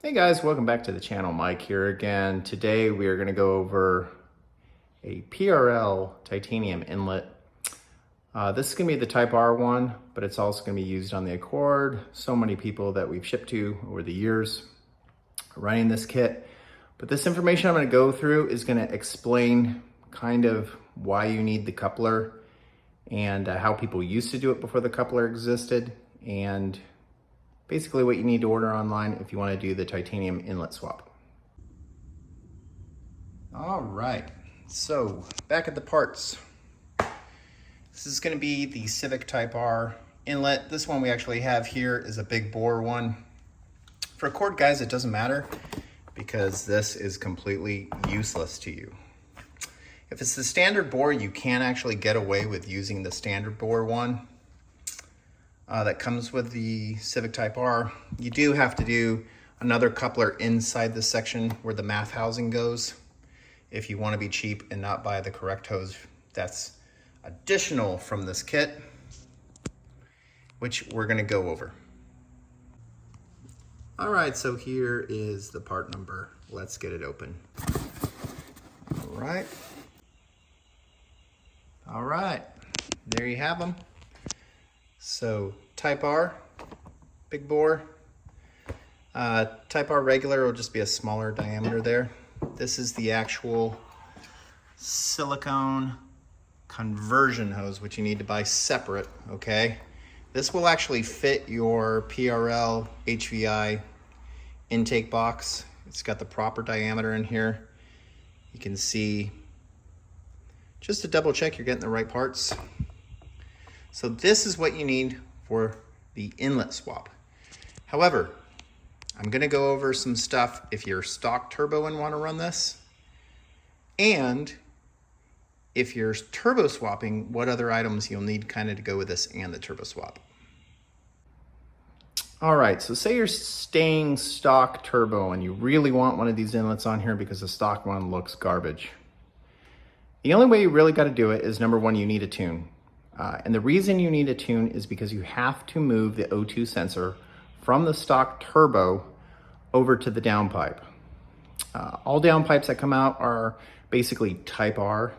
Hey guys, welcome back to the channel. Mike here again. Today we are going to go over a PRL titanium inlet. This is going to be the Type R one, but it's also going to be used on the Accord. So many people that we've shipped to over the years are running this kit. But this information I'm going to go through is going to explain kind of why you need the coupler and how people used to do it before the coupler existed, and basically what you need to order online if you want to do the titanium inlet swap. All right, so back at the parts. This is going to be the Civic Type R inlet. This one we actually have here is a big bore one. For Accord guys, it doesn't matter because this is completely useless to you. If it's the standard bore, you can actually get away with using the standard bore one that comes with the Civic Type R. You do have to do another coupler inside this section where the math housing goes if you want to be cheap and not buy the correct hose that's additional from this kit, which we're going to go over. All right, so here is the part number. Let's get it open. All right, there you have them. So Type R, big bore. Type R regular will just be a smaller diameter there. This is the actual silicone conversion hose, which you need to buy separate, okay? This will actually fit your PRL HVI intake box. It's got the proper diameter in here. You can see, just to double check you're getting the right parts. So this is what you need for the inlet swap. However, I'm gonna go over some stuff if you're stock turbo and wanna run this, and if you're turbo swapping, what other items you'll need kind of to go with this and the turbo swap. All right, so say you're staying stock turbo and you really want one of these inlets on here because the stock one looks garbage. The only way you really gotta do it is, number one, you need a tune. And the reason you need a tune is because you have to move the O2 sensor from the stock turbo over to the downpipe. All downpipes that come out are basically Type R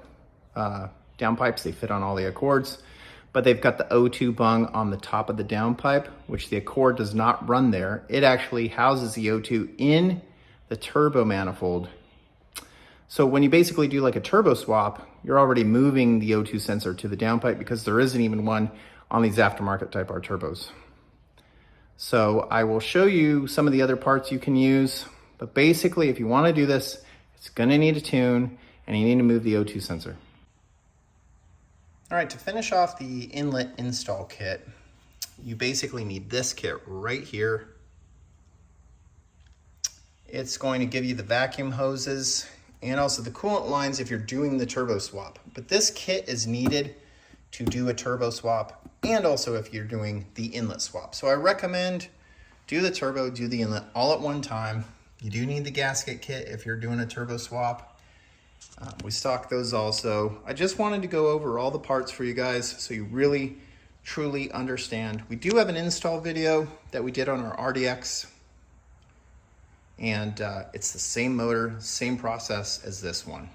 downpipes. They fit on all the Accords, but they've got the O2 bung on the top of the downpipe, which the Accord does not run there. It actually houses the O2 in the turbo manifold. So when you basically do like a turbo swap, you're already moving the O2 sensor to the downpipe because there isn't even one on these aftermarket Type R turbos. So I will show you some of the other parts you can use, but basically if you want to do this, it's going to need a tune and you need to move the O2 sensor. All right, to finish off the inlet install kit, you basically need this kit right here. It's going to give you the vacuum hoses and also the coolant lines if you're doing the turbo swap. But this kit is needed to do a turbo swap and also if you're doing the inlet swap. So I recommend do the turbo, do the inlet all at one time. You do need the gasket kit if you're doing a turbo swap. We stock those also. I just wanted to go over all the parts for you guys so you really, truly understand. We do have an install video that we did on our RDX. And it's the same motor, same process as this one.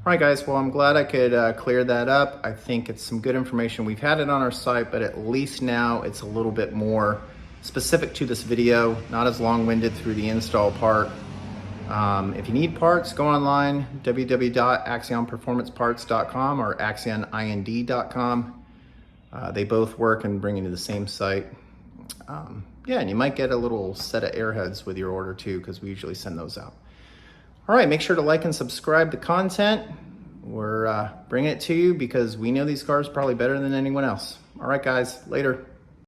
All right guys, well I'm glad I could clear that up. I think it's some good information. We've had it on our site, but at least now it's a little bit more specific to this video, not as long-winded through the install part. If you need parts, go online, www.axionperformanceparts.com or axionind.com. They both work and bring you to the same site. Yeah, and you might get a little set of airheads with your order too, because we usually send those out. All right, make sure to like and subscribe to content. We're bringing it to you because we know these cars probably better than anyone else. All right, guys, later.